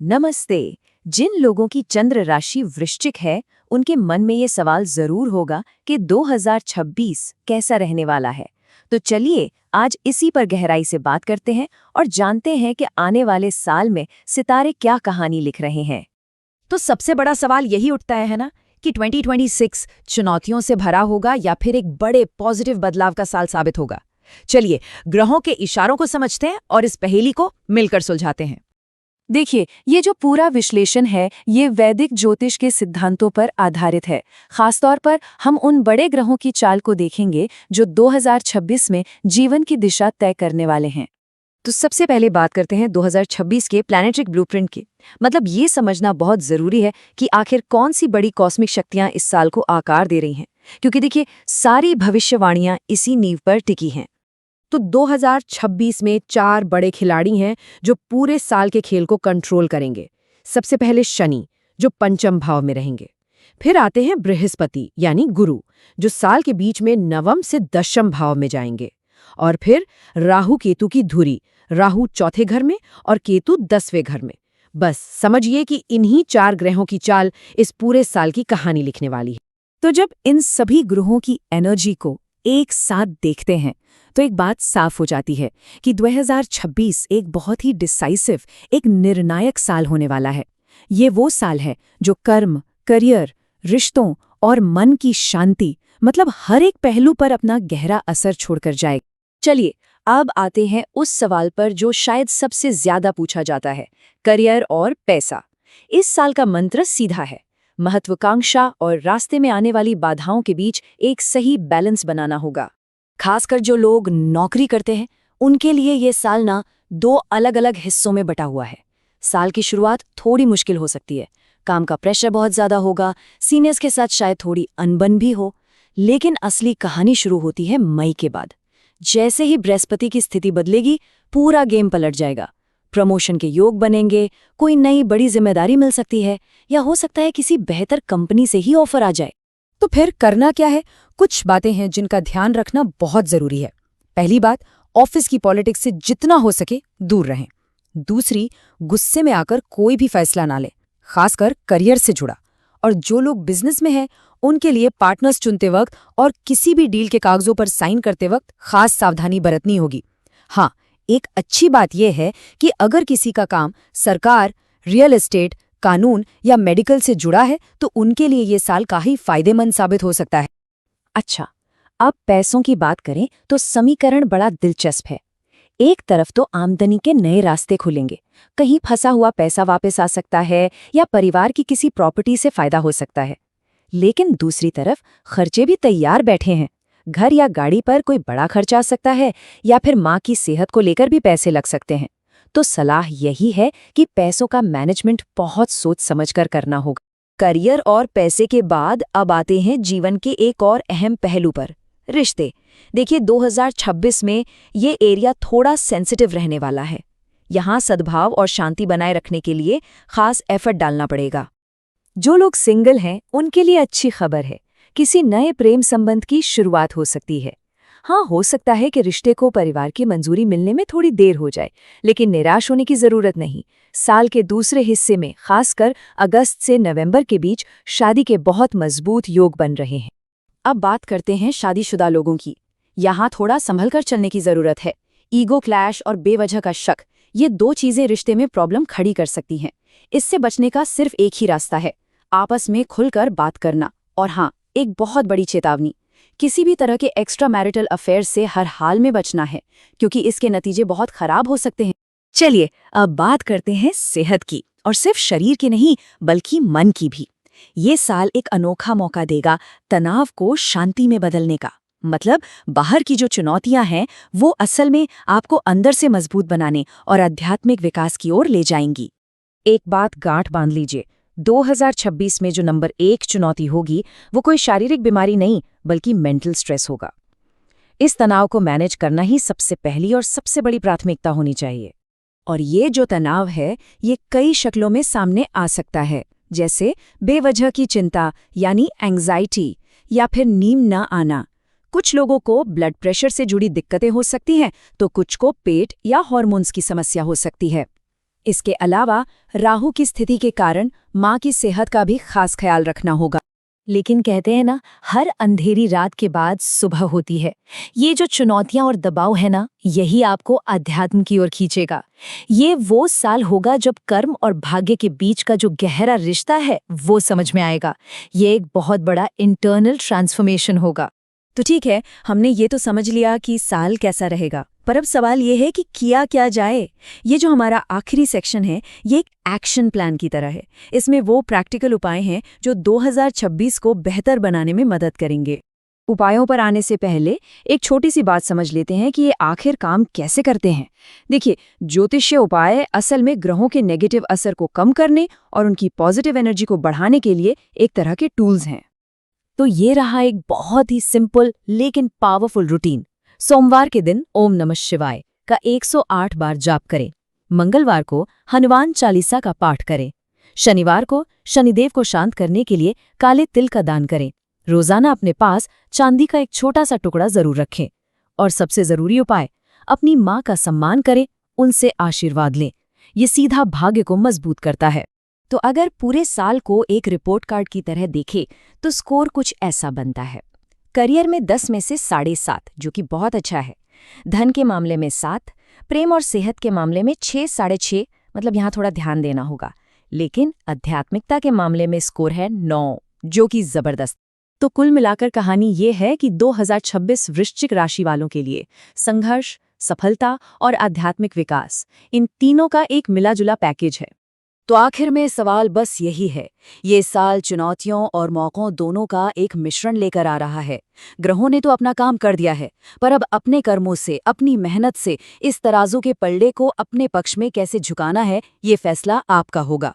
नमस्ते। जिन लोगों की चंद्र राशि वृश्चिक है, उनके मन में ये सवाल जरूर होगा कि 2026 कैसा रहने वाला है। तो चलिए आज इसी पर गहराई से बात करते हैं और जानते हैं कि आने वाले साल में सितारे क्या कहानी लिख रहे हैं। तो सबसे बड़ा सवाल यही उठता है ना कि 2026 चुनौतियों से भरा होगा या फिर एक बड़े पॉजिटिव बदलाव का साल साबित होगा। चलिए ग्रहों के इशारों को समझते हैं और इस पहेली को मिलकर सुलझाते हैं। देखिए, ये जो पूरा विश्लेषण है ये वैदिक ज्योतिष के सिद्धांतों पर आधारित है। खासतौर पर हम उन बड़े ग्रहों की चाल को देखेंगे जो 2026 में जीवन की दिशा तय करने वाले हैं। तो सबसे पहले बात करते हैं 2026 के प्लैनेटरी ब्लूप्रिंट की। मतलब ये समझना बहुत जरूरी है कि आखिर कौन सी बड़ी कॉस्मिक शक्तियां इस साल को आकार दे रही हैं, क्योंकि देखिए सारी भविष्यवाणियां इसी नींव पर टिकी हैं। तो 2026 में 4 बड़े खिलाड़ी हैं जो पूरे साल के खेल को कंट्रोल करेंगे। सबसे पहले शनि, जो पंचम भाव में रहेंगे। फिर आते हैं बृहस्पति यानी गुरु, जो साल के बीच में नवम से दशम भाव में जाएंगे। और फिर राहु केतु की धुरी, राहु चौथे घर में और केतु 10वें घर में। बस समझिए कि इन्हीं 4 ग्रहों की चाल इस पूरे साल की कहानी लिखने वाली है। तो जब इन सभी ग्रहों की एनर्जी को एक साथ देखते हैं तो एक बात साफ हो जाती है कि 2026 एक बहुत ही डिसाइसिव, एक निर्णायक साल होने वाला है। ये वो साल है जो कर्म, करियर, रिश्तों और मन की शांति, मतलब हर एक पहलू पर अपना गहरा असर छोड़कर जाएगा। चलिए अब आते हैं उस सवाल पर जो शायद सबसे ज्यादा पूछा जाता है, करियर और पैसा। इस साल का मंत्र सीधा है, महत्वाकांक्षा और रास्ते में आने वाली बाधाओं के बीच एक सही बैलेंस बनाना होगा। खासकर जो लोग नौकरी करते हैं उनके लिए ये साल ना 2 अलग-अलग हिस्सों में बटा हुआ है। साल की शुरुआत थोड़ी मुश्किल हो सकती है, काम का प्रेशर बहुत ज्यादा होगा, सीनियर्स के साथ शायद थोड़ी अनबन भी हो। लेकिन असली कहानी शुरू होती है मई के बाद। जैसे ही बृहस्पति की स्थिति बदलेगी, पूरा गेम पलट जाएगा। प्रमोशन के योग बनेंगे, कोई नई बड़ी जिम्मेदारी मिल सकती है, या हो सकता है किसी बेहतर कंपनी से ही ऑफर आ जाए। तो फिर करना क्या है? कुछ बातें हैं जिनका ध्यान रखना बहुत जरूरी है। पहली बात, ऑफिस की पॉलिटिक्स से जितना हो सके दूर रहें। दूसरी, गुस्से में आकर कोई भी फैसला ना लें, खासकर करियर से जुड़ा। और जो लोग बिजनेस में हैं उनके लिए पार्टनर्स चुनते वक्त और किसी भी डील के कागजों पर साइन करते वक्त खास सावधानी बरतनी होगी। हाँ, एक अच्छी बात यह है कि अगर किसी का काम सरकार, रियल एस्टेट, कानून या मेडिकल से जुड़ा है तो उनके लिए ये साल काफी फायदेमंद साबित हो सकता है। अच्छा, अब पैसों की बात करें तो समीकरण बड़ा दिलचस्प है। एक तरफ तो आमदनी के नए रास्ते खुलेंगे, कहीं फंसा हुआ पैसा वापस आ सकता है या परिवार की किसी प्रॉपर्टी से फायदा हो सकता है। लेकिन दूसरी तरफ खर्चे भी तैयार बैठे हैं। घर या गाड़ी पर कोई बड़ा खर्चा आ सकता है, या फिर माँ की सेहत को लेकर भी पैसे लग सकते हैं। तो सलाह यही है कि पैसों का मैनेजमेंट बहुत सोच समझकर करना होगा। करियर और पैसे के बाद अब आते हैं जीवन के एक और अहम पहलू पर, रिश्ते। देखिए 2026 में ये एरिया थोड़ा सेंसिटिव रहने वाला है। यहाँ सद्भाव और शांति बनाए रखने के लिए खास एफर्ट डालना पड़ेगा। जो लोग सिंगल हैं उनके लिए अच्छी खबर है, किसी नए प्रेम संबंध की शुरुआत हो सकती है। हाँ, हो सकता है कि रिश्ते को परिवार की मंजूरी मिलने में थोड़ी देर हो जाए, लेकिन निराश होने की जरूरत नहीं। साल के दूसरे हिस्से में, खासकर अगस्त से नवंबर के बीच, शादी के बहुत मजबूत योग बन रहे हैं। अब बात करते हैं शादीशुदा लोगों की। यहाँ थोड़ा संभलकर चलने की जरूरत है। ईगो क्लैश और बेवजह का शक, ये 2 चीजें रिश्ते में प्रॉब्लम खड़ी कर सकती हैं। इससे बचने का सिर्फ एक ही रास्ता है, आपस में खुलकर बात करना। और हाँ, एक बहुत बड़ी चेतावनी, किसी भी तरह के एक्स्ट्रा मैरिटल अफेयर से हर हाल में बचना है, क्योंकि इसके नतीजे बहुत खराब हो सकते हैं। चलिए अब बात करते हैं सेहत की, और सिर्फ शरीर की नहीं बल्कि मन की भी। ये साल एक अनोखा मौका देगा तनाव को शांति में बदलने का। मतलब बाहर की जो चुनौतियां हैं वो असल में आपको अंदर से मजबूत बनाने और आध्यात्मिक विकास की ओर ले जाएंगी। एक बात गांठ बांध लीजिए, 2026 में जो नंबर 1 चुनौती होगी वो कोई शारीरिक बीमारी नहीं बल्कि मेंटल स्ट्रेस होगा। इस तनाव को मैनेज करना ही सबसे पहली और सबसे बड़ी प्राथमिकता होनी चाहिए। और ये जो तनाव है ये कई शक्लों में सामने आ सकता है, जैसे बेवजह की चिंता यानी एंग्जाइटी, या फिर नींद न आना। कुछ लोगों को ब्लड प्रेशर से जुड़ी दिक्कतें हो सकती हैं, तो कुछ को पेट या हार्मोन्स की समस्या हो सकती है। इसके अलावा राहु की स्थिति के कारण माँ की सेहत का भी खास ख्याल रखना होगा। लेकिन कहते हैं ना, हर अंधेरी रात के बाद सुबह होती है। ये जो चुनौतियां और दबाव है ना, यही आपको अध्यात्म की ओर खींचेगा। ये वो साल होगा जब कर्म और भाग्य के बीच का जो गहरा रिश्ता है वो समझ में आएगा। ये एक बहुत बड़ा इंटरनल ट्रांसफॉर्मेशन होगा। तो ठीक है, हमने ये तो समझ लिया कि साल कैसा रहेगा, पर अब सवाल ये है कि किया क्या जाए। ये जो हमारा आखिरी सेक्शन है, ये एक एक्शन प्लान की तरह है। इसमें वो प्रैक्टिकल उपाय हैं जो 2026 को बेहतर बनाने में मदद करेंगे। उपायों पर आने से पहले एक छोटी सी बात समझ लेते हैं कि ये आखिर काम कैसे करते हैं। देखिए, ज्योतिषीय उपाय असल में ग्रहों के नेगेटिव असर को कम करने और उनकी पॉजिटिव एनर्जी को बढ़ाने के लिए एक तरह के टूल्स हैं। तो ये रहा एक बहुत ही सिंपल लेकिन पावरफुल रूटीन। सोमवार के दिन ओम नमः शिवाय का 108 बार जाप करें। मंगलवार को हनुमान चालीसा का पाठ करें। शनिवार को शनिदेव को शांत करने के लिए काले तिल का दान करें। रोजाना अपने पास चांदी का एक छोटा सा टुकड़ा जरूर रखें। और सबसे जरूरी उपाय, अपनी माँ का सम्मान करें, उनसे आशीर्वाद लें। ये सीधा भाग्य को मजबूत करता है। तो अगर पूरे साल को एक रिपोर्ट कार्ड की तरह देखें तो स्कोर कुछ ऐसा बनता है। करियर में 10 में से 7.5, जो कि बहुत अच्छा है। धन के मामले में 7, प्रेम और सेहत के मामले में 6, 6.5, मतलब यहाँ थोड़ा ध्यान देना होगा। लेकिन आध्यात्मिकता के मामले में स्कोर है 9, जो कि जबरदस्त। तो कुल मिलाकर कहानी ये है कि 2026 वृश्चिक राशि वालों के लिए संघर्ष, सफलता और आध्यात्मिक विकास, इन तीनों का एक मिला-जुला पैकेज है। तो आखिर में सवाल बस यही है, ये साल चुनौतियों और मौकों दोनों का एक मिश्रण लेकर आ रहा है। ग्रहों ने तो अपना काम कर दिया है, पर अब अपने कर्मों से, अपनी मेहनत से इस तराजू के पलड़े को अपने पक्ष में कैसे झुकाना है, ये फैसला आपका होगा।